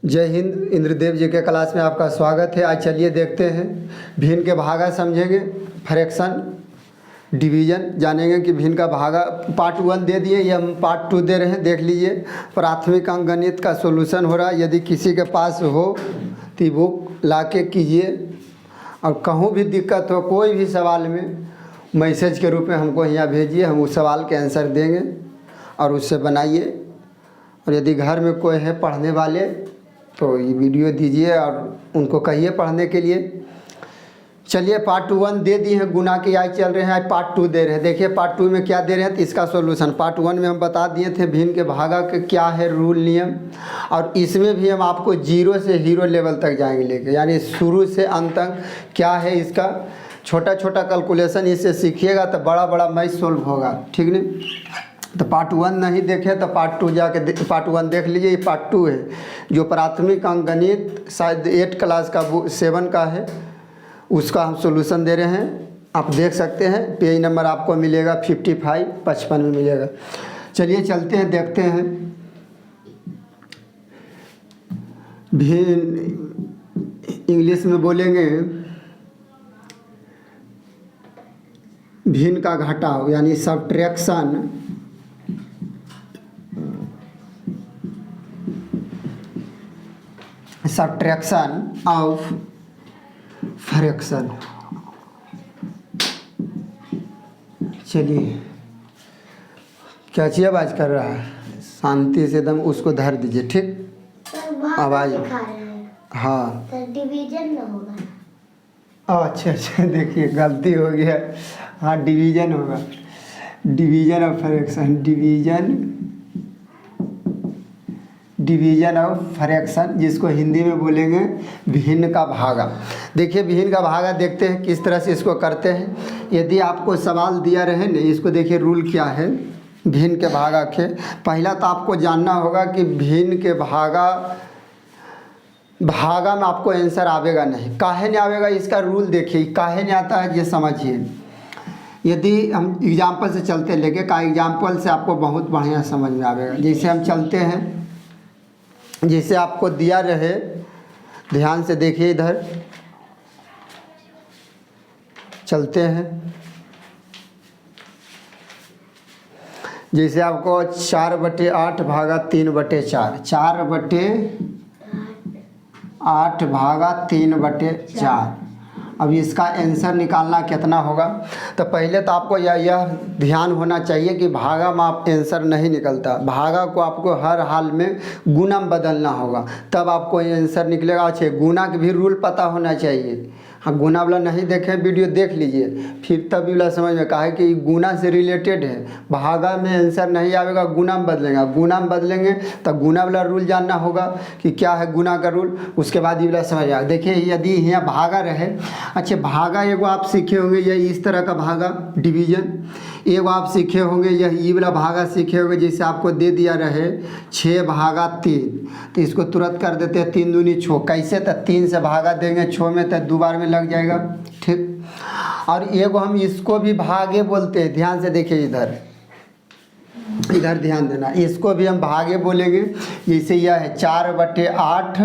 जय हिंद। इंद्रदेव जी के क्लास में आपका स्वागत है। आज चलिए देखते हैं भिन्न के भागा समझेंगे, फ्रैक्शन, डिवीजन जानेंगे कि भिन्न का भागा। पार्ट 1 दे दिए, ये हम पार्ट 2 दे रहे हैं, देख लीजिए। प्राथमिक अंक गणित का सॉल्यूशन हो रहा है। यदि किसी के पास हो तो बुक ला के कीजिए, और कहूँ भी दिक्कत हो कोई भी सवाल में मैसेज के रूप में हमको यहाँ भेजिए, हम उस सवाल के आंसर देंगे और उससे बनाइए। और यदि घर में कोई है पढ़ने वाले तो ये वीडियो दीजिए और उनको कहिए पढ़ने के लिए। चलिए पार्ट 1 दे दिए हैं, गुना की आज चल रहे हैं, आज पार्ट 2 दे रहे हैं। देखिए पार्ट 2 में क्या दे रहे हैं, तो इसका सॉल्यूशन। पार्ट 1 में हम बता दिए थे भिन्न के भागा के क्या है रूल नियम, और इसमें भी हम आपको 0 से हीरो लेवल तक जाएंगे लेके, यानी शुरू से अंत तक क्या है इसका छोटा छोटा कैलकुलेशन। इससे सीखिएगा तो बड़ा बड़ा मैथ सोल्व होगा, ठीक नहीं। तो पार्ट 1 नहीं देखे तो पार्ट 2 जाके पार्ट 1 देख लीजिए। ये पार्ट 2 है जो प्राथमिक अंक गणित शायद 8 क्लास का 7 का है, उसका हम सॉल्यूशन दे रहे हैं। आप देख सकते हैं, पेज नंबर आपको मिलेगा 55 में मिलेगा। चलिए चलते हैं, देखते हैं। भिन्न इंग्लिश में बोलेंगे भिन्न का घटाव, यानी सब्ट्रैक्शन। Subtraction of fraction. चलिए क्या चीज़ आवाज़ कर रहा है, शांति से एकदम उसको धर दीजिए, ठीक। आवाज़ हाँ डिवीजन ना होगा। अच्छा देखिए गलती हो गया। हाँ डिवीजन होगा, division of fraction, division of fraction, जिसको हिंदी में बोलेंगे भिन्न का भागा। देखिए भिन्न का भागा देखते हैं किस तरह से इसको करते हैं। यदि आपको सवाल दिया रहे न, इसको देखिए रूल क्या है भिन्न के भागा के। पहला तो आपको जानना होगा कि भिन्न के भागा में आपको आंसर आवेगा नहीं। काहे नहीं आवेगा, इसका रूल देखिए, काहे नहीं आता है ये समझिए। यदि हम एग्जाम्पल से चलते लेके का एग्जाम्पल से आपको बहुत बढ़िया समझ में आवेगा। जैसे हम चलते हैं, जैसे आपको दिया रहे, ध्यान से देखिए, इधर चलते हैं। जैसे आपको 4/8 भागा 3/4, 4/8 भागा 3/4। अब इसका आंसर निकालना कितना होगा, तो पहले तो आपको यह ध्यान होना चाहिए कि भागा में आप आंसर नहीं निकलता। भागा को आपको हर हाल में गुना में बदलना होगा, तब आपको आंसर निकलेगा। अच्छा गुना के भी रूल पता होना चाहिए। हाँ गुना वाला नहीं देखें वीडियो देख लीजिए, फिर तब वाला समझ में। कहा है कि गुना से रिलेटेड है, भागा में आंसर नहीं आवेगा, गुना में बदलेगा। गुना में बदलेंगे तो गुना वाला रूल जानना होगा कि क्या है गुना का रूल, उसके बाद ये वाला समझ आएगा। देखिए यदि यहाँ भागा रहे, अच्छा भागा एगो आप सीखे होंगे यह इस तरह का भागा डिवीजन, एगो आप सीखे होंगे यह ई वाला भागा सीखे होंगे। जैसे आपको दे दिया रहे 6/3, तो इसको तुरंत कर देते हैं 3 दूनी 6। कैसे, तो 3 से भागा देंगे 6 में, तो 2 बार में लग जाएगा, ठीक। और एगो हम इसको भी भागे बोलते हैं, ध्यान से देखिए, इधर ध्यान देना, इसको भी हम भागे बोलेंगे। जैसे यह है 4/8,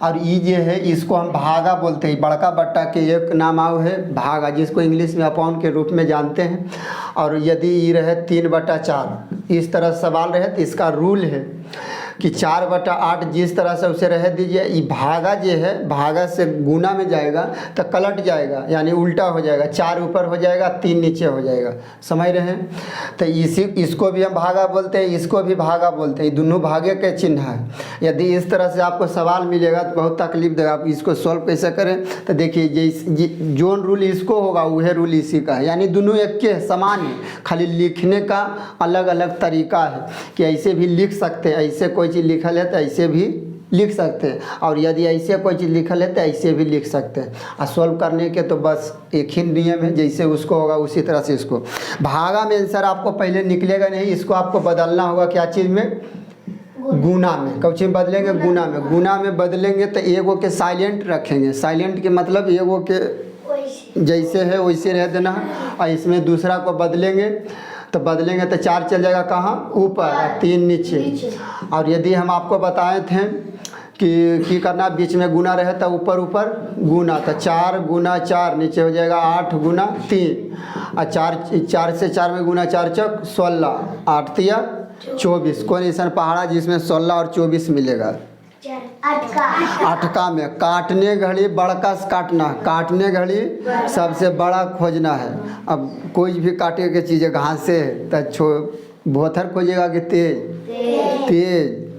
और ये जो है इसको हम भागा बोलते हैं। बड़का बट्टा के एक नाम आओ है भागा, जिसको इंग्लिश में अपॉन के रूप में जानते हैं। और यदि ये रहे 3/4, इस तरह सवाल रहे तो इसका रूल है कि 4/8 जिस तरह से उसे रह दीजिए। ये भागा जो है, भागा से गुना में जाएगा तो कलट जाएगा, यानी उल्टा हो जाएगा। 4 ऊपर हो जाएगा, 3 नीचे हो जाएगा, समझ रहे हैं। तो इसको भी हम भागा बोलते हैं, इसको भी भागा बोलते हैं। दोनों भागे के चिन्ह है। यदि इस तरह से आपको सवाल मिलेगा तो बहुत तकलीफ देगा। आप इसको सॉल्व कैसे करें, तो देखिए जो रूल इसको होगा वह रूल इसी का है, यानी दोनों एक के समान है, खाली लिखने का अलग अलग तरीका है कि ऐसे भी लिख सकते हैं, ऐसे कोई चीज़ लिखल है तो ऐसे भी लिख सकते हैं, और यदि ऐसे कोई चीज़ लिखल है तो ऐसे भी लिख सकते हैं। और सॉल्व करने के तो बस एक ही नियम है, जैसे उसको होगा उसी तरह से इसको। भागा में आंसर आपको पहले निकलेगा नहीं, इसको आपको बदलना होगा क्या चीज़ में, गुना में। कौन चीज़ बदलेंगे, गुना में। गुना में बदलेंगे तो एगो के साइलेंट रखेंगे। साइलेंट के मतलब एगो के जैसे है वैसे रह देना है, और इसमें दूसरा को बदलेंगे तो बदलेंगे तो 4 चल जाएगा कहाँ, ऊपर, और 3 नीचे। और यदि हम आपको बताए थे कि करना, बीच में गुना रहे तो ऊपर ऊपर गुना, तो 4 गुना 4 नीचे हो जाएगा 8 गुना 3, और 4 से 4 में गुना 4 चौक 16, 8 तिया 24। कौन ऐसा पहाड़ा जिसमें 16 और 24 मिलेगा? अटका में काटने घड़ी बड़का से काटना, काटने घड़ी सबसे बड़ा खोजना है। अब कोई भी काटे के चीज़ घास से है तो भोथर खोजेगा कि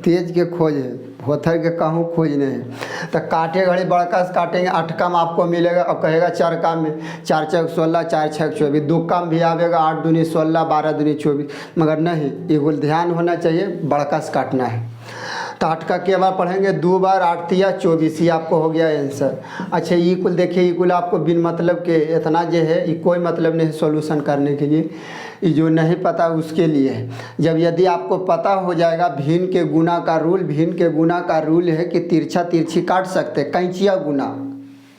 तेज के खोज है, भोथर के कहूँ खोजने हैं। तो काटे घड़ी बड़का से काटेंगे, 8 काम आपको मिलेगा। अब कहेगा 4 काम में 4 चौक 16, 4 छक 24, 2 काम भी आवेगा, 8 दूनी 16, 12 दूनी 24, मगर नहीं, ये कुल ध्यान होना चाहिए, बड़का से काटना है। तो 8 का के बार पढ़ेंगे 2 बार 8 तिया 24, ये आपको हो गया आंसर। अच्छा ये कुल देखिए, ये कुल आपको बिन मतलब के इतना जो है ये कोई मतलब नहीं सॉल्यूशन करने के लिए, ये जो नहीं पता उसके लिए है। जब यदि आपको पता हो जाएगा भिन्न के गुना का रूल, भिन्न के गुना का रूल है कि तिरछा तिरछी काट सकते, कैंचिया गुना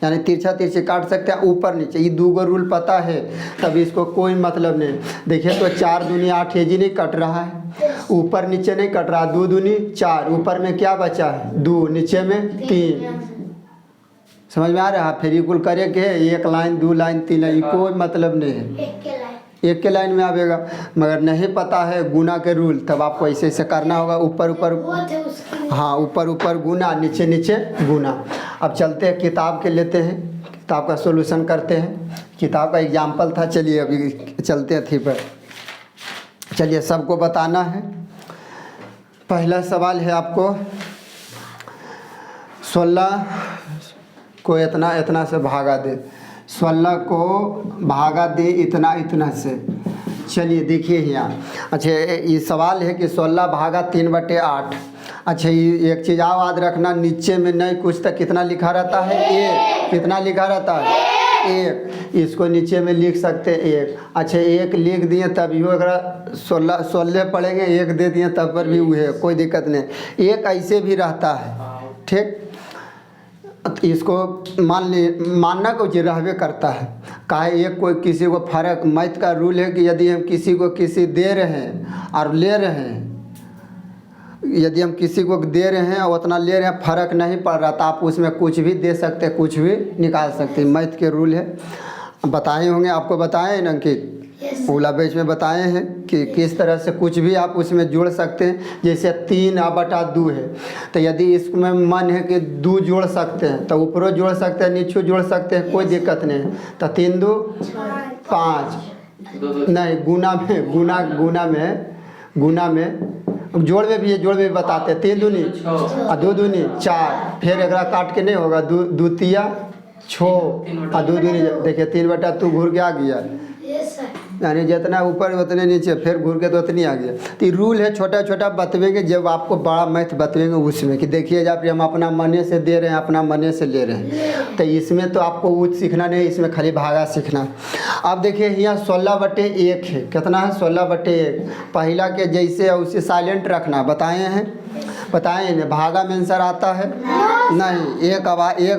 यानी तिरछा तिरछी काट सकते हैं ऊपर नीचे, ये 2 रूल पता है, तब इसको कोई मतलब नहीं। देखिए तो 4 दूनी 8 ये जी नहीं कट रहा है, ऊपर नीचे नहीं कट रहा, 2 दूनी 4, ऊपर में क्या बचा है 2, नीचे में 3। समझ में आ रहा है? फिर ये कुल करे के 1 लाइन 2 लाइन 3 लाइन, कोई मतलब नहीं है, एक के लाइन में आवेगा। मगर नहीं पता है गुना के रूल, तब आपको ऐसे ऐसे करना होगा, ऊपर ऊपर, हाँ ऊपर ऊपर गुना, नीचे नीचे गुना। अब चलते हैं किताब के लेते हैं, किताब का सॉल्यूशन करते हैं। किताब का एग्जाम्पल था, चलिए अभी चलते हैं थी पर, चलिए सबको बताना है। पहला सवाल है आपको, 16 को इतना इतना से भागा दे, 16 को भागा दे इतना इतना से। चलिए देखिए यहाँ, अच्छा ये सवाल है कि 16 भागा 3/8। अच्छा ये एक चीज़ आप याद रखना, नीचे में नहीं कुछ तो कितना लिखा रहता है 1, कितना लिखा रहता है 1, इसको नीचे में लिख सकते 1। अच्छा 1 लिख दिए तब यू अगर 16 पढ़ेंगे 1 दे दिए तब पर भी हुए, कोई दिक्कत नहीं। 1 ऐसे भी रहता है, ठीक, इसको मानना कुछ रहबे करता है। काहे एक कोई किसी को फर्क, मैथ का रूल है कि यदि हम किसी को किसी दे रहे हैं और ले रहे हैं, यदि हम किसी को दे रहे हैं और उतना ले रहे हैं, फ़र्क नहीं पड़ रहा, तो आप उसमें कुछ भी दे सकते हैं, कुछ भी निकाल सकते हैं। मैथ के रूल है, बताए होंगे, आपको बताए ना कि ओला बेच में बताए हैं कि किस तरह से कुछ भी आप उसमें जोड़ सकते हैं। जैसे 3/2 है, तो यदि इसमें मन है कि 2 जोड़ सकते हैं तो ऊपरों जोड़ सकते हैं, नीचे जोड़ सकते हैं, कोई दिक्कत नहीं। तो 3 2 5 नहीं, गुना में जोड़ में भी है, जोड़ में भी बताते हैं। 3 दूनी और 2 दूनी 4, फिर एक काट के नहीं होगा, 2 तिया 6 और 2 दूनी, देखिए 3/2 घूर के आ गया, यानी जितना ऊपर उतने नीचे, फिर घूर के तो उतनी आ गया। तो ये रूल है, छोटा छोटा बतवेंगे जब आपको बड़ा मैथ बतवेंगे उसमें कि देखिए जब हम अपना मने से दे रहे हैं, अपना मने से ले रहे हैं, तो इसमें तो आपको वो सीखना नहीं, इसमें खाली भागा सीखना। अब देखिए यहाँ 16/1 है, कितना है 16/1, पहला के जैसे उसे साइलेंट रखना, बताए हैं, बताएं ना, भागा में आंसर आता है नहीं, एक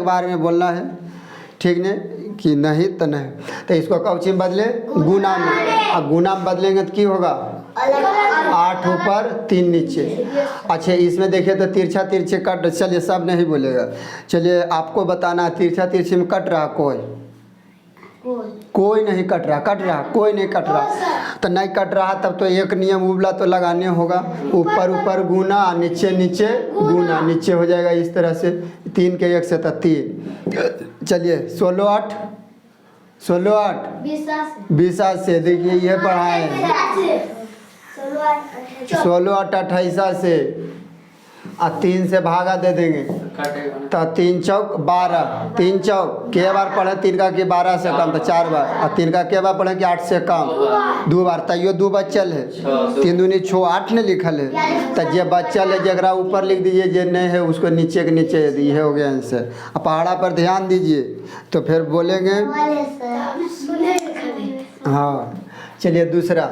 बार में बोलना है, ठीक नहीं कि नहीं तो नहीं। तो इसको कौची में बदले, गुना में, अब गुना में बदलेंगे तो क्या होगा 8 ऊपर 3 नीचे। अच्छा इसमें देखिए तो तिरछा तिरछे कट, चलिए सब नहीं बोलेगा, चलिए आपको बताना, तिरछा तिरछे में कट रहा कोई नहीं कट रहा, कोई नहीं कट रहा, तो नहीं कट रहा तब तो एक नियम उबला तो लगाने होगा, ऊपर ऊपर गुना, नीचे नीचे गुना, नीचे हो जाएगा इस तरह से, 3 के 1 से तो 3। चलिए 16 8 20 से, देखिए ये पढ़ाए 16 8 28 से, और 3 से भागा दे देंगे तो 3 चौक 12, 3 चौक के बार पढ़े, 3 का के 12 से कम तो 4 बार, और 3 का के बार पढ़े कि 8 से कम 2 बार, तैयो 2 बच्चल है, 3 दूनी 6 8 ने लिखल है, तो जे बच्चल है जगरा ऊपर लिख दीजिए, जे नहीं है उसको नीचे के नीचे, ये हो गया आंसर। अब पहाड़ा पर ध्यान दीजिए तो फिर बोलेंगे। हाँ चलिए दूसरा,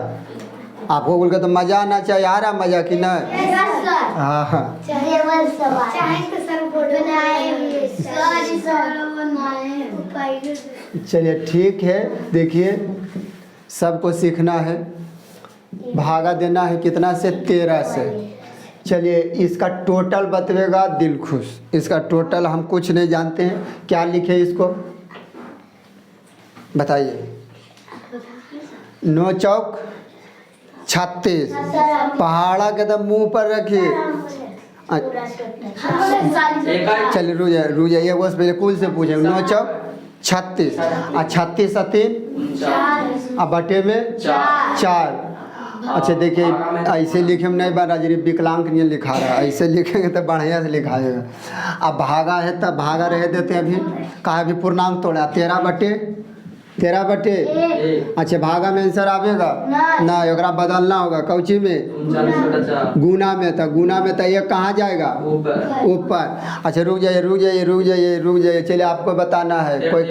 आपको बोल के तो मज़ा आना चाहिए, आ रहा मज़ा कि नहीं? हाँ हाँ चलिए ठीक है, देखिए सबको सीखना है, भागा देना है कितना से 13 से, चलिए इसका टोटल बतवेगा दिल खुश। इसका टोटल हम कुछ नहीं जानते हैं, क्या लिखे इसको बताइए। 9 चौक 36। पहाड़ा के तो मुंह पर रखिए। चलिए रुक जाइए वो पहले कुल से पूछे। 9 चौक 36 और 36 और 3 और बटे में 4। अच्छा देखिए ऐसे लिखे में नहीं बन रहा, जरी विकलांग नहीं लिखा रहा है, ऐसे लिखेंगे तो बढ़िया से लिखाएगा। अब भागा है तब भागा रह देते हैं। अभी कहा अभी पूर्णांक तोड़ा 13 बटे। अच्छा भागा में आंसर आवेगा ना, ओकरा बदलना होगा कौची में, गुना में। तो गुना में तो ये कहाँ जाएगा ऊपर। अच्छा रुक जाइए। चलिए आपको बताना है कोई।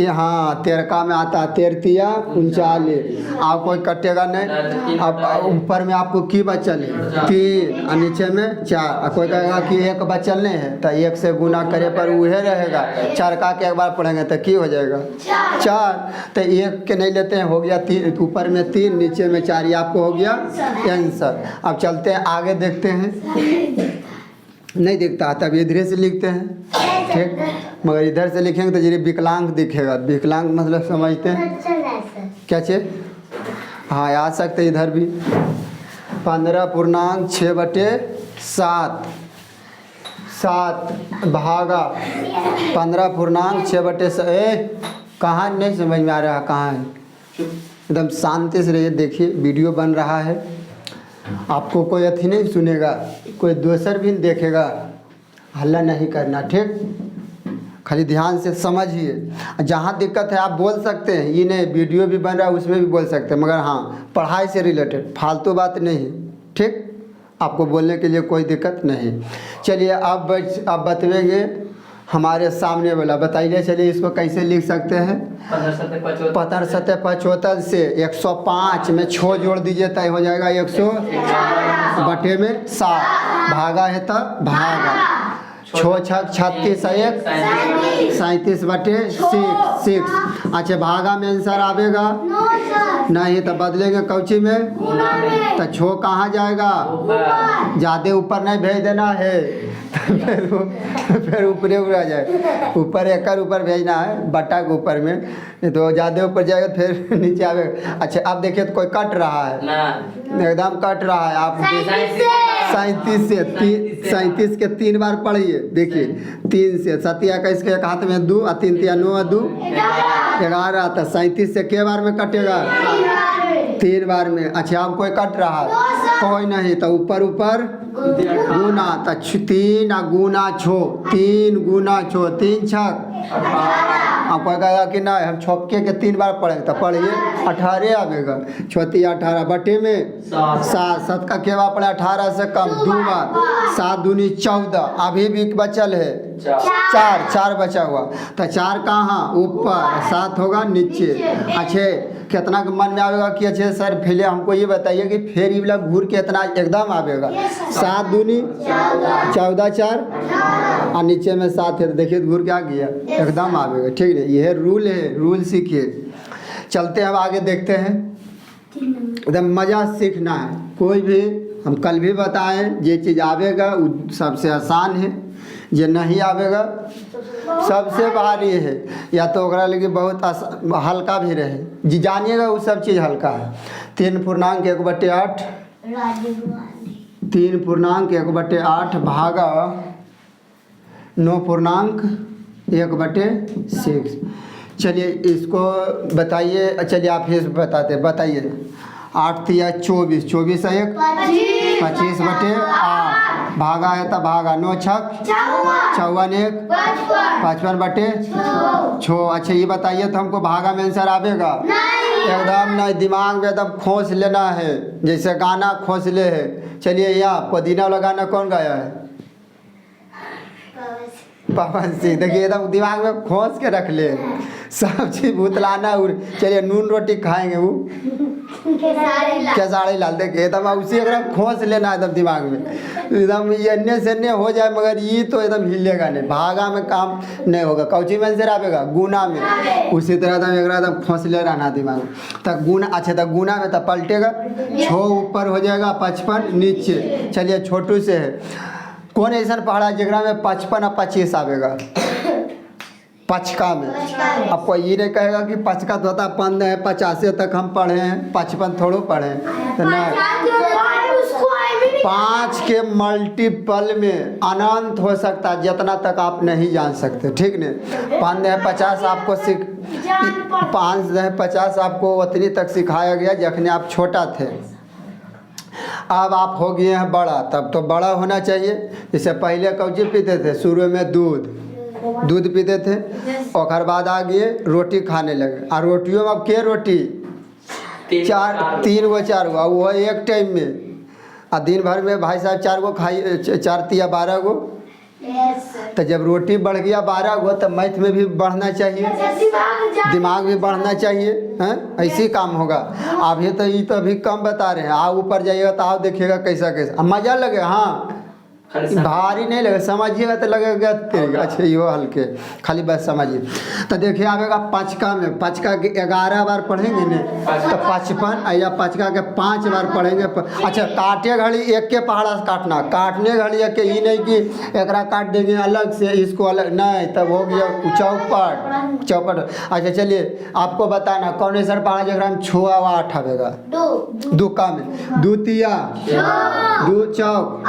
हाँ 13 में आता 13 39। आप कोई कटेगा नहीं। अब ऊपर में आपको की बचल है 3 और नीचे में 4। और कोई कहेगा कि 1 बचल नहीं है, तो 1 से गुना करे पर वह रहेगा। चरका के एक बार पढ़ेंगे तो की हो जाएगा 4। तो 1 के नहीं लेते हैं, हो गया 3, ऊपर में 3 नीचे में 4, ये आपको हो गया आंसर। अब चलते हैं आगे देखते हैं। नहीं दिखता तब इधर से लिखते हैं, ठीक। मगर इधर से लिखेंगे तो जरी विकलांग दिखेगा। विकलांग मतलब समझते हैं क्या चीज। हाँ आ सकते इधर भी। 15.6/7 भागा 15.6/7। कहाँ नहीं समझ में आ रहा, कहाँ है। एकदम शांति से रहिए, देखिए वीडियो बन रहा है। आपको कोई अथी नहीं सुनेगा, कोई दूसर भी देखेगा, हल्ला नहीं करना, ठीक। खाली ध्यान से समझिए। जहाँ दिक्कत है आप बोल सकते हैं, ये नहीं वीडियो भी बन रहा है उसमें भी बोल सकते हैं, मगर हाँ पढ़ाई से रिलेटेड फालतू बात नहीं, ठीक। आपको बोलने के लिए कोई दिक्कत नहीं। चलिए अब बतवेंगे हमारे सामने वाला, बताइए। चलिए इसको कैसे लिख सकते हैं। 15/75 से 105 में 6 जोड़ दीजिए, तय हो जाएगा 100 बटे में 7। भागा है तब भागा 6 6 36 1 37/6। अच्छा भागा में आंसर आवेगा नहीं, तो बदलेंगे कौची में, तो 6 कहाँ जाएगा, ज़्यादा ऊपर नहीं भेज देना है। फिर ऊपरे आ जाए, ऊपर एकर ऊपर भेजना है बट्टा के ऊपर में, नहीं तो ज़्यादा ऊपर जाएगा फिर नीचे आवेगा। अच्छा अब देखिए तो कोई कट रहा है, एकदम कट रहा है। आप 37 के 3 बार पढ़िए। देखिए 3 से 7 21 के एक हाथ में 2 और 3 3 9 2 11। तो 37 से के बार में कटेगा, 3 बार में। अच्छा अब कोई कट रहा है, कोई नहीं, तो ऊपर गुना, तो 3 गुना 6, 3 गुना 6 3 छक। आप कोई कहेगा कि नहीं हम छक्के के 3 बार पढ़ेंगे, तो पढ़िए 18 आवेगा। 36 18 बटे में 7 का के बार पढ़े 18 से कम 2 बार। 7 दूनी 14। अभी भी बचल है 4 बचा हुआ, तो 4 कहाँ ऊपर, 7 होगा नीचे। अच्छे कितना के मन में आवेगा कि अच्छे सर पहले हमको ये बताइए कि फिर ये वाला घूर के इतना एकदम आवेगा। 7 दूनी 14 4 और नीचे में 7 है, तो देखिए घूर के आ गया एकदम आवेगा, ठीक है। यह रूल है, रूल सीखिए। चलते हैं अब आगे देखते हैं। एकदम मज़ा सीखना है। कोई भी हम कल भी बताएं, ये चीज़ आवेगा वो सबसे आसान है, जो नहीं आवेगा सबसे भारी है, या तो ओकरा लेकिन बहुत हल्का भी रहे। जी जानिएगा वो सब चीज़ हल्का है। 3.1/8 3.1/8 भागा 9.1/6। चलिए इसको बताइए। चलिए आप ही बताइए। 8 3 24 24 1 25/8 भागा है तब भागा 9 6 54 1 55/6। अच्छा ये बताइए तो हमको भागा में आंसर आवेगा एकदम नहीं, दिमाग में एकदम खोस लेना है, जैसे गाना खोस ले है। चलिए यहाँ पुदीना वाला गाना कौन गाया है, पवन सिंह। देखिए एकदम दिमाग में खोस के रख ले, सब चीज भूतलाना। चलिए नून रोटी खाएंगे वो खेसारी लाल। देखिए एकदम उसी अगर खोस लेना एकदम दिमाग में। एकदम ये अन्य से अन्य हो जाए, मगर ये तो एकदम हिलेगा नहीं, भागा में काम नहीं होगा। कौची में आंसर आएगा? गुना में। उसी तरह एकदम खोसले रहना दिमाग में। तब गुना, अच्छा तब गुना में तब पलटेगा, 6 ऊपर हो जाएगा, 55 नीचे। चलिए छोटू से है, कौन ऐसा पहाड़ा जगह में 55 और 25 आवेगा? पचका में। अब कोई ये नहीं कहेगा कि पचका तो होता 15 है, 50 तक हम पढ़े हैं, 55 थोड़ो पढ़े हैं, तो नहीं। 5 के मल्टीपल में अनंत हो सकता है, जितना तक आप नहीं जान सकते, ठीक नहीं। 5 है 50 आपको 5 है 50 आपको उतनी तक सिखाया गया जखने आप छोटा थे। अब आप हो गए हैं बड़ा, तब तो बड़ा होना चाहिए। इससे पहले कौची पीते थे? शुरू में दूध पीते थे, और बाद आ गए रोटी खाने लगे। और रोटियों में अब के रोटी? 3 गो 4 गो, वो एक टाइम में। और दिन भर में भाई साहब 4 गो खाई, 4 तिया 12 गो। तो जब रोटी बढ़ गया 12 गो, तो मैथ में भी बढ़ना चाहिए, दिमाग भी बढ़ना चाहिए, हैं? ऐसे काम होगा। अभी तो ये तो अभी कम बता रहे हैं, आओ ऊपर जाइएगा तो आओ देखिएगा कैसा कैसा मज़ा लगे। हाँ भारी नहीं लगे, समझिएगा तो लगेगा तेज। अच्छा ये हल्के, खाली बस समझिए। तो देखिए आवेगा पचका में, पचका के 11 बार पढ़ेंगे ना तो 55, या पचका के 5 बार पढ़ेंगे। अच्छा काटे घड़ी एक के पहाड़ा काटना, काटने घड़ी एक के, ये नहीं कि एकरा काट देंगे अलग से इसको अलग, नहीं तब हो गया चौपट। अच्छा चलिए आपको बताना कौन सर पहाड़ा जगह में 6 और 8 आवेगा? दुक्का में 2 तिया 2 चौक।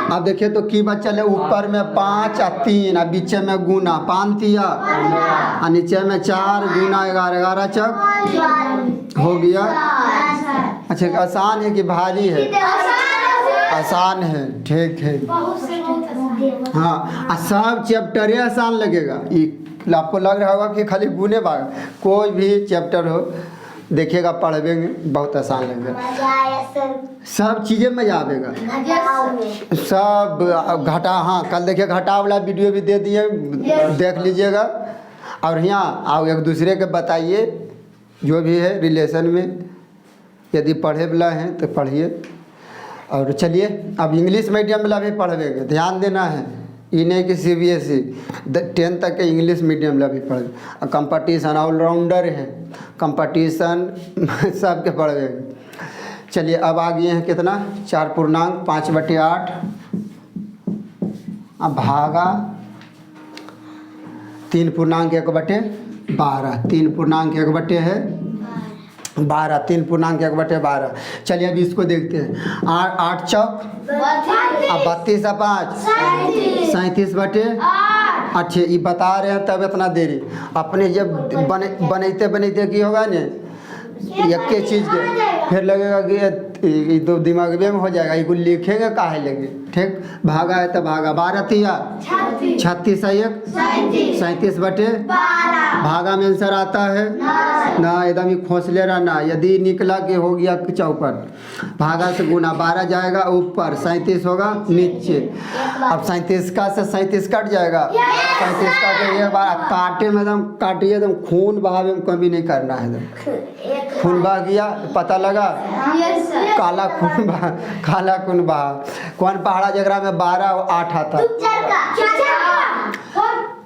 अब देखिए तो की बात चले, ऊपर में 5 और 3 और बीच में गुना, 5 तिया और नीचे में 4 गुना 11, 11 चौक हो गया। अच्छा आसान है कि भारी है? आसान है, ठीक है। हाँ सब चैप्टर आसान लगेगा। ये आपको लग रहा होगा कि खाली गुने भाग, कोई भी चैप्टर हो देखिएगा पढ़ेंगे बहुत आसान लगेगा, सब चीज़ें मजा आवेगा। सब घटा, हाँ कल देखिए घटा वाला वीडियो भी दे दिए, देख लीजिएगा। और यहाँ आओ एक दूसरे के बताइए जो भी है रिलेशन में, यदि पढ़े वाला हैं तो पढ़िए। और चलिए अब इंग्लिश मीडियम वाला भी पढ़ेंगे, ध्यान देना है। ये नहीं कि CBSE 10 तक के इंग्लिश मीडियम ला भी पढ़े। कंपटीशन ऑलराउंडर है, कंपटीशन सब के पढ़ेंगे। चलिए अब आ गए हैं कितना? 4 पूर्णांक 5/8 अब भागा 3 पूर्णांक 1/12, 3 पूर्णांक 1 है 12, 3 पूर्णांक 1/12। चलिए अब इसको देखते हैं। 8 चौक अब 32 और 5 37/8। अच्छा ये बता रहे हैं तब इतना देरी, अपने जब बनते की होगा न एक के चीज़ के, फिर लगेगा कि तो दिमाग में हो जाएगा, ये लिखेंगे काहे लगे, ठीक। भागा है तो भागा 12 तिया 36 1 37/12। भागा में आंसर आता है ना, एकदम ही खोसले रहना। यदि निकला कि हो गया चौपट, भागा से गुना 12 जाएगा ऊपर, 37 होगा नीचे। अब 37 का से 37 कट जाएगा, 37 का के एक बार काटे में एकदम काटिए, एकदम खून बहावे में कमी नहीं करना है। एकदम खून बहा गया, पता लगा काला खून बहा। कौन पहाड़ा जगरा में 12 और 8 आता?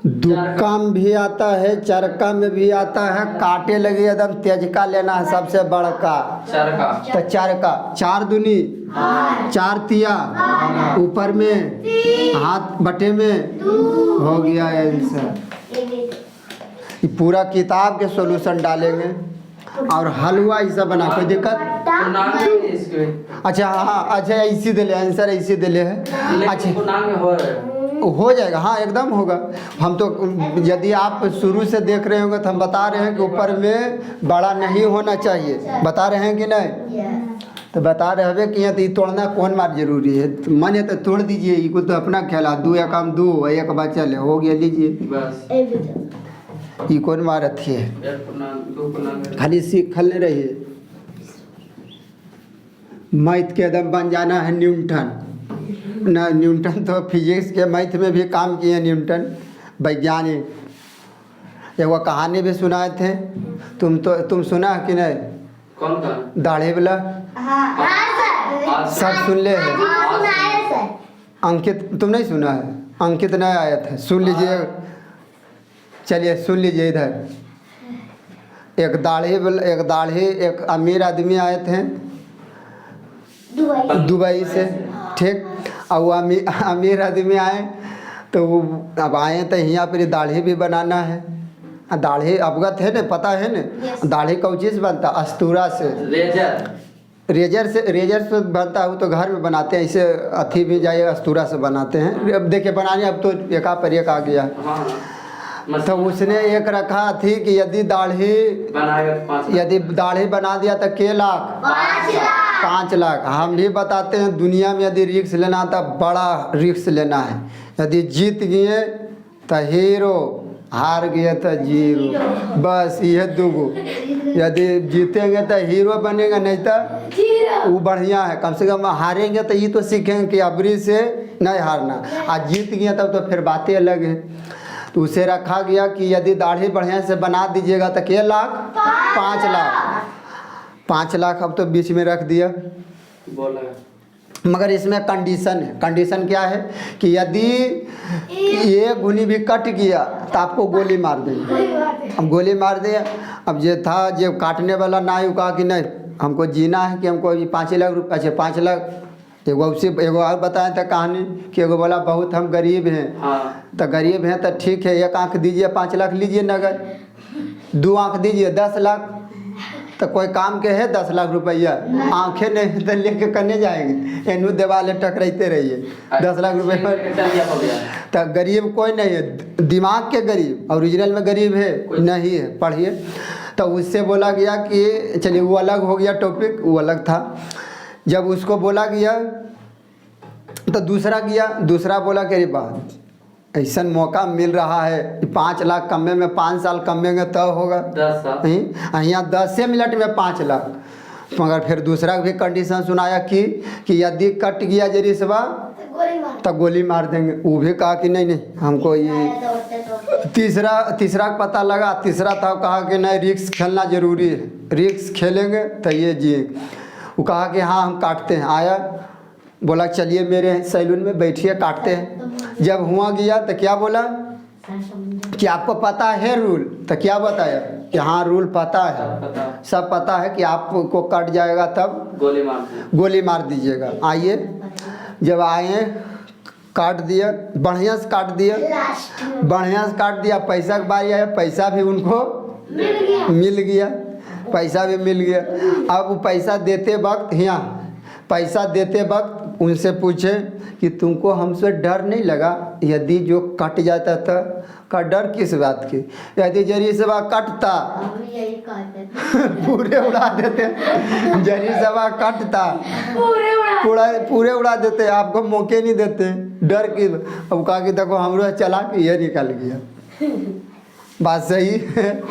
दुक्का में भी आता है, चरका में भी आता है। काटे लगे एकदम तेजका लेना है सबसे बड़का तो चरका। 4 दूनी 4 तिया ऊपर में हाथ बटे में हो गया आंसर। ये पूरा किताब के सॉल्यूशन डालेंगे और हलवा ऐसा बना, कोई दिक्कत? अच्छा हाँ, अच्छा ऐसी दिले आंसर, ऐसी दिले है। अच्छा हो जाएगा, हाँ एकदम होगा। हम तो यदि आप शुरू से देख रहे होंगे तो हम बता रहे हैं कि ऊपर में बड़ा नहीं होना चाहिए, बता रहे हैं कि नहीं? तो बता रहे हैं कि यहाँ तो तोड़ना कौन मार जरूरी है, मन है तो तोड़ दीजिए। ये तो अपना ख्याल, 2 या काम 2 एक बच्चा ले हो गया, लीजिए। ये कौन मार अच्छी है, खाली सीखल नहीं रहिए। मैथ के एकदम बन जाना है न्यूटन ना, न्यूटन तो फिजिक्स के मैथ में भी काम किए, न्यूटन वैज्ञानिक। एक वो कहानी भी सुनाए थे, तुम सुना कि नहीं? कौन का? दाढ़ी वाला, सब सुन ले हैं। अंकित तुम नहीं सुना है? अंकित नया आया था, सुन लीजिए। चलिए सुन लीजिए इधर। एक दाढ़ी एक अमीर आदमी आए थे दुबई से, ठीक। और वो अमीर आदमी आए तो वो अब आए तो यहाँ पर दाढ़ी भी बनाना है। दाढ़ी अवगत है न, पता है न? दाढ़ी कौन चीज़ बनता? अस्तूरा से, रेजर से बनता है। वो तो घर में बनाते हैं, इसे अथी भी जाइए अस्तूरा से बनाते हैं। अब देखिए बनाने अब तो एका पर एक आ गया। तो उसने एक रखा थी कि यदि दाढ़ी बना दिया तो के लाख? 5 लाख। हम भी बताते हैं दुनिया में यदि रिस्क लेना तो बड़ा रिस्क लेना है। यदि जीत गए तो हीरो, हार गए तो जीरो, बस ये दूगो। यदि जीतेंगे तो हीरो बनेगा, नहीं तो वो बढ़िया है। कम से कम हारेंगे तो ये तो सीखेंगे कि अबरी से नहीं हारना। आज जीत गए तब तो फिर बातें अलग है। तो उसे रखा गया कि यदि दाढ़ी बढ़िया से बना दीजिएगा तो के लाख? 5 लाख। 5 लाख अब तो बीच में रख दिया। मगर इसमें कंडीशन है। कंडीशन क्या है कि यदि ये गुनी भी कट गया तो आपको गोली मार देंगे। हम गोली मार दिया। अब जो था जो काटने वाला ना ही कहा कि नहीं हमको जीना है कि हमको 5 लाख रुपये। अच्छा 5 लाख। एगो और बताया था कहानी कि एगो बोला बहुत हम गरीब हैं। तो गरीब हैं तो ठीक है, एक आँख दीजिए 5 लाख लीजिए नगद, 2 आँख दीजिए 10 लाख। तो कोई काम के है 10 लाख रुपया, आंखें नहीं तो लेके करने जाएंगे, एनू देवाले टकराते रहिए 10 लाख रुपये। तो गरीब कोई नहीं है, दिमाग के गरीब। ओरिजिनल में गरीब है नहीं है, पढ़िए। तो उससे बोला गया कि चलिए वो अलग हो गया टॉपिक, वो अलग था। जब उसको बोला गया तो दूसरा गया, दूसरा बोला कि अरे बात ऐसा मौका मिल रहा है कि 5 लाख कमे में 5 साल कमेंगे तब होगा 10 साल। यहाँ 10 मिनट में 5 लाख। मगर फिर दूसरा भी कंडीशन सुनाया कि यदि कट गया जरिसवा तो गोली मार देंगे। वो भी कहा कि नहीं हमको ये। तीसरा पता लगा, तीसरा था कहा कि नहीं रिस्क खेलना ज़रूरी है, रिस्क खेलेंगे तो ये जिए। वो कहा कि हाँ हम काटते हैं। आया बोला चलिए मेरे सैलून में बैठिए काटते हैं। जब हुआ गया तो क्या बोला कि आपको पता है रूल? तो क्या बताया कि हाँ रूल पता है, सब पता है कि आपको कट जाएगा तब गोली मार दीजिएगा। आइए, जब आए काट दिया, बढ़िया से काट दिया, बढ़िया से काट दिया। पैसा की बारी आया, पैसा भी उनको मिल गया, पैसा भी मिल गया। अब वो पैसा देते वक्त उनसे पूछे कि तुमको हमसे डर नहीं लगा? यदि जो कट जाता था का डर किस बात की? यदि जरी सवा कटता पूरे उड़ा देते, जरी सवा कटता पूरे उड़ा देते, आपको मौके नहीं देते, डर की। अब कहा कि देखो हमरो चला के ये निकल गया। बात सही है,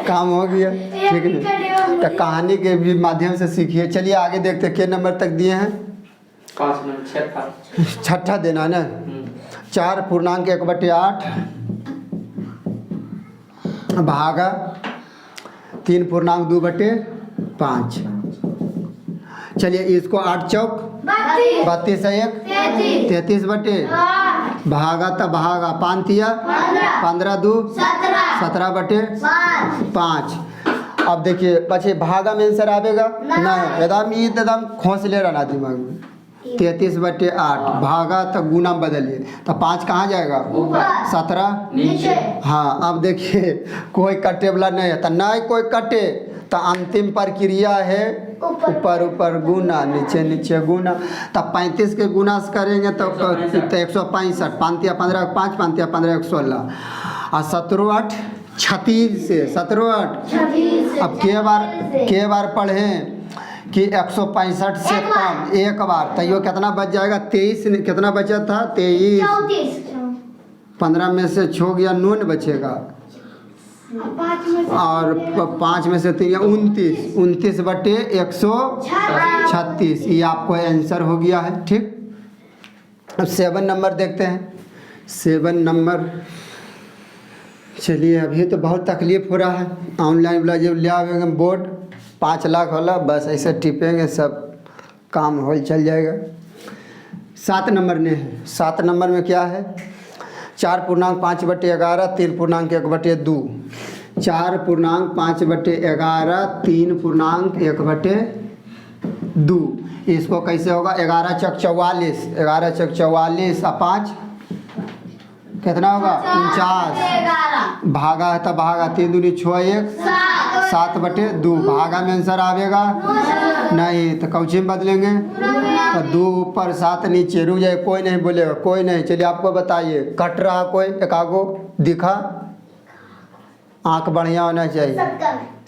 काम हो गया, ठीक है। तो कहानी के भी माध्यम से सीखिए। चलिए आगे देखते क्या नंबर तक दिए हैं। 5 नंबर छठा देना ना। 4 पूर्णांक 1/8 भागा 3 पूर्णांक 2/5। चलिए इसको 8 चौक 32 1 33 बटे भागा तब भागा 5 तिया 15 2 17/5। अब देखिए बच्चे भागा में आंसर आवेगा नहीं, एकदम खोस ले रहा दिमाग में। 33/8 भागा तो गुना बदलिए तो 5 कहाँ जाएगा? 17 नीचे। हाँ अब देखिए कोई कटे वाला नहीं है, तो नहीं कोई कटे तो अंतिम प्रक्रिया है ऊपर गुना, नीचे गुना। तब 35 के गुना से करेंगे तो 165, 5 तिया 15 5 5 तिया 15 116 और 17 8 36 से 17 8। अब के बार पढ़ें कि 165 से कम एक बार, तो ये कितना बच जाएगा? 23 कितना बचा था? 23 15 में से छो गया 9 बचेगा और 5 में से 3 29 बटे 136। ये आपको आंसर हो गया है, ठीक। अब 7 नंबर देखते हैं। 7 नंबर चलिए अभी तो बहुत तकलीफ हो रहा है। ऑनलाइन वाला जब ले आवेंगे बोर्ड 5 लाख वाला, बस ऐसे टिपेंगे सब काम हो चल जाएगा। 7 नंबर में है। 7 नंबर में क्या है? 4.5/11 3.1/2। 4.5/11 3.1/2। इसको कैसे होगा? 11 चौक 44, 11 चौक 44 और 5 कितना होगा? 49। भागा है तो भागा 3 दूनी 6 1 7/2। भागा में आंसर आवेगा नहीं तो कौची में बदलेंगे? तो 2 ऊपर 7 नीचे। रुक जाए, कोई नहीं बोलेगा, कोई नहीं। चलिए आपको बताइए, कट रहा कोई एकागो दिखा? आँख बढ़िया होना चाहिए।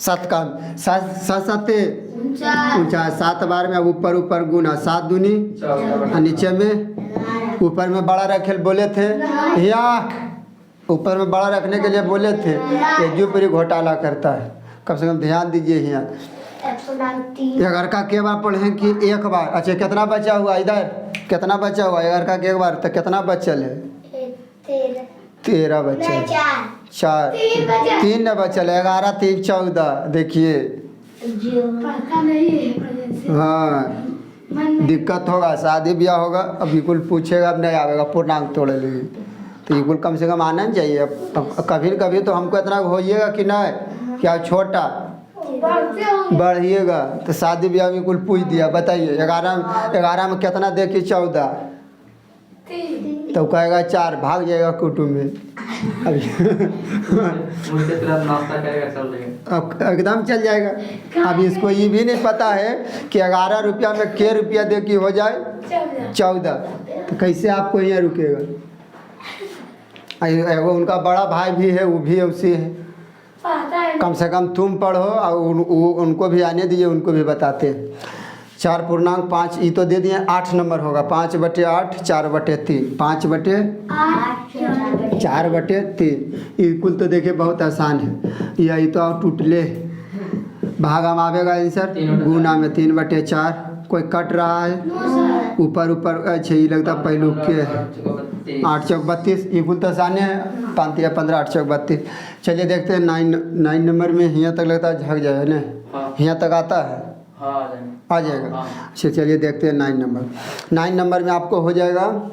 सतकम 7 बार में ऊपर ऊपर गुना 7 दूनी और नीचे में ऊपर में बड़ा रखे बोले थे या ऊपर में बड़ा रखने के लिए बोले थे। ये जो पूरी घोटाला करता है, कम से कम ध्यान दीजिए। यहाँ 11 का के बार पढ़ें कि एक बार? अच्छा कितना बचा हुआ इधर? कितना बचा हुआ? 11 का के बार तो कितना बचल है? 13 बचा है। 4 3 न बचल। 11 3 14। देखिए हाँ दिक्कत होगा, शादी ब्याह होगा, अब बिल्कुल पूछेगा, अब नहीं आवेगा, पूर्णांक तोड़े लगी तो बिल्कुल कम से कम आना चाहिए। अब कभी कभी तो हमको इतना होइएगा कि नहीं क्या छोटा बढ़िएगा तो शादी ब्याह बिल्कुल पूछ दिया। बताइए 11 में कितना दे कि 14 तो कहेगा 4, भाग जाएगा कुटुंब में। अभी अब एकदम चल जाएगा। अब इसको ये भी नहीं पता है कि 11 रुपया में के रुपया दे कि हो जाए 14, तो कैसे आपको यहाँ रुकेगा? एगो उनका बड़ा भाई भी है, वो भी उसी है। कम से कम तुम पढ़ो और उनको भी आने दीजिए, उनको भी बताते। 4.5 ये तो दे दिए, 8 नंबर होगा। 5/8 4/3 5/4/3। ये कुल तो देखिए बहुत आसान है। यही तो टूटले भागा में आवेगा आंसर गुना में 3/4। कोई कट रहा है ऊपर ऊपर? अच्छा ये लगता पहलू के 8 चौक 32। ये कुल तो आसान है। 5 या 15 8 चौक 32। चलिए देखते हैं 9 नंबर में। यहाँ तक लगता है झक जाए ना? यहाँ तक आता है, आ जाएगा। अच्छा चलिए देखते हैं 9 नंबर। 9 नंबर में आपको हो जाएगा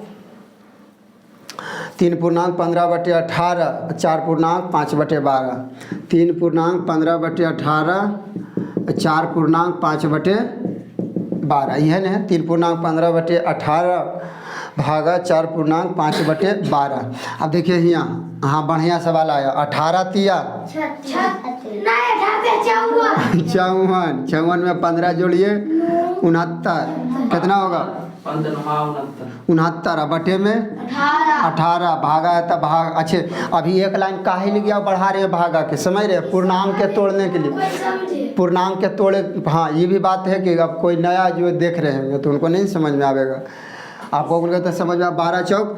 3.15/18 4.5/12। 3.15/18 4.5/12 यह है। 3.15/18 भागा 4.5/12। अब देखिए यहाँ हाँ बढ़िया सवाल आया। 18 तिया 54 में 15 जोड़िए 69 कितना होगा? 69 बटे में 18 भागा है तब भाग। अच्छे अभी एक लाइन काहे ले गया बढ़ा रहे भागा के, समझ रहे? पूर्णांक के तोड़ने के लिए, पूर्णांक के तोड़े। हाँ ये भी बात है कि अब कोई नया जो देख रहे हैं तो उनको नहीं समझ में आवेगा। आपको बोल तो समझ में 12 चौक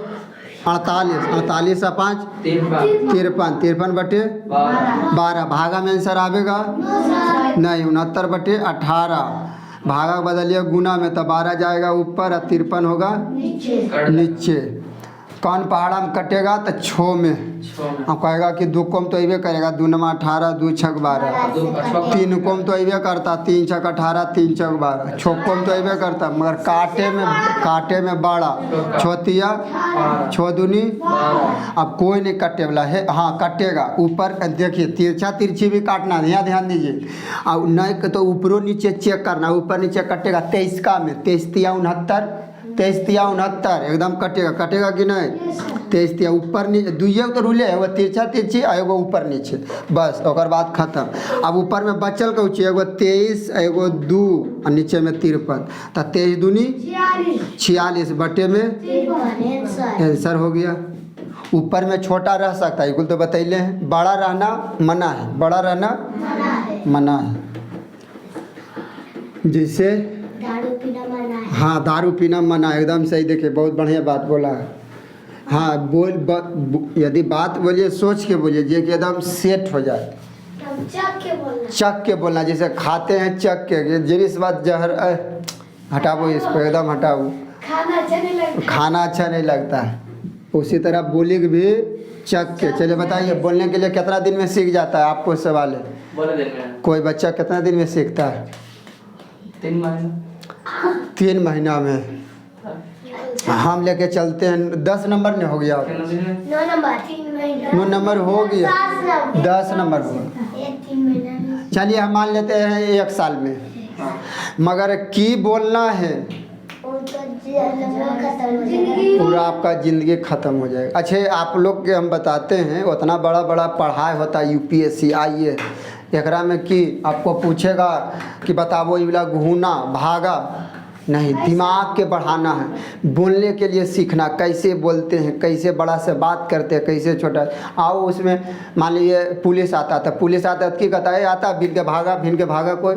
48 48 और 5 53/12 भागा में आंसर आवेगा नहीं 69/18। भागा बदलिए गुना में तो 12 जाएगा ऊपर और 53 होगा नीचे। कौन पहाड़ा में कटेगा तो 6 में। हम कहेगा कि 2 कोम तो अबे करेगा, 2 9 18 2 6 12। 3 कोम तो अबे करता, 3 6 18 3 6 12। 6 कोम तो अबे करता मगर काटे में बड़ा 6 तिया 6 दूनी। अब कोई नहीं कटे वाला है। हाँ कटेगा ऊपर। देखिए तिरछा तिरछी भी काटना है, यहाँ ध्यान दीजिए। और नहीं तो ऊपरों नीचे चेक करना, ऊपर नीचे कटेगा। 23 का में 23 तिया 69 23 तिया 69 एकदम कटेगा कि नहीं? 23 तिया ऊपर नीचे दुइये तो रूले है, वो तिरछा तिरछी एगो ऊपर नीचे, बस ओकर बाद खत्म। अब ऊपर में बचल कौची एगो 23 एगो 2 और नीचे में 53 तो 23 दूनी 46 बटे में आंसर हो गया। ऊपर में छोटा रह सकता है, कुल तो बतैले हैं। बड़ा रहना मना है, बड़ा रहना मना है। जैसे दारू पीना मना है। हाँ दारू पीना मना है, एकदम सही। देखिए बहुत बढ़िया बात बोला है। हाँ यदि बात बोलिए सोच के बोलिए जे कि एकदम सेट हो जाए। चक के बोलना, जैसे खाते हैं चक के। जिस बात जहर हटाओ इसको, एकदम हटाओ। खाना अच्छा नहीं लगता है। उसी तरह बोली भी चक के। चलिए बताइए बोलने के लिए कितना दिन में सीख जाता है? आपको सवाल है, कोई बच्चा कितना दिन में सीखता है? 3 महीना में। हम लेके चलते हैं 10 नंबर ने हो गया, कितना दिन है? 9 नंबर 3 महीना 9 नंबर हो गया, 10 नंबर हुआ। ये 3 महीना चलिए हम मान लेते हैं 1 साल में, हाँ। मगर की बोलना है उनका खत्म हो जाएगा। पूरा आपका ज़िंदगी ख़त्म हो जाएगा। अच्छा आप लोग के हम बताते हैं उतना बड़ा बड़ा पढ़ाई होता है यूपीएससी आइए एकरा में कि आपको पूछेगा कि बताओ ये वाला घूना भागा नहीं, दिमाग के बढ़ाना है, बोलने के लिए सीखना, कैसे बोलते हैं, कैसे बड़ा से बात करते हैं, कैसे छोटा। आओ उसमें मान लीजिए पुलिस आता था, पुलिस आता कि कहता है आता भिन के भागा कोई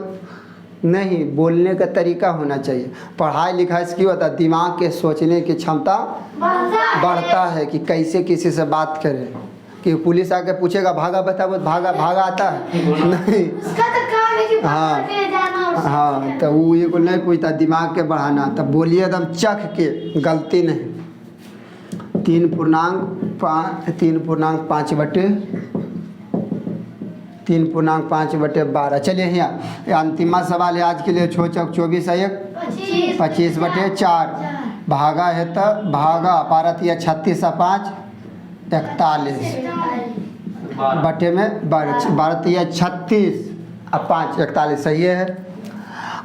नहीं, बोलने का तरीका होना चाहिए। पढ़ाई लिखाई से क्यों होता है, दिमाग के सोचने की क्षमता बढ़ता है कि कैसे किसी से बात करें। कि पुलिस आके पूछेगा भागा बताओ, भागा आता है नहीं, उसका तो काम है कि हाँ। पकड़ के जाना और हाँ तो वो ये को नहीं पूछता, दिमाग के बढ़ाना। तब बोलिए एकदम चख के, गलती नहीं। 3.5/12। चलिए यहाँ अंतिमा सवाल है आज के लिए। 6 चौक 24 है 1, 25/4 भागा है तब भागा पारत या 36 और 5 41 बटे में 12 या 36 और 5 41 सही है।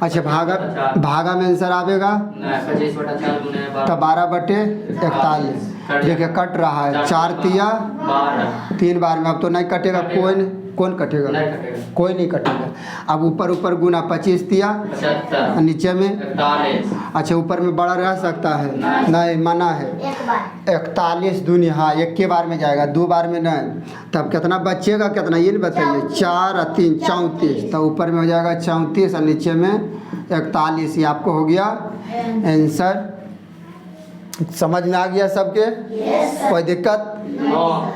अच्छा भागा में आंसर आवेगा नहीं, 25/4 गुने तो 12/41 देखिए कट रहा है, 4 तिया 12 3 बार में अब तो नहीं कटेगा, कौन कटेगा, नहीं कटेगा। कोई नहीं कटेगा। अब ऊपर गुना 25 तिया 75 नीचे में 41 अच्छा ऊपर में बड़ा रह सकता है नहीं, मना है। एक बार 41 दूनी हाँ एक के बार में जाएगा, 2 बार में नहीं। तब कितना बचेगा, कितना ये नहीं बताइए, 4 और 3 34। तो ऊपर में हो जाएगा 34 और नीचे में 41। ये आपको हो गया आंसर। समझ में आ गया सबके, कोई दिक्कत? हाँ।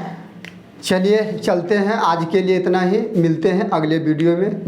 चलिए चलते हैं, आज के लिए इतना ही, मिलते हैं अगले वीडियो में।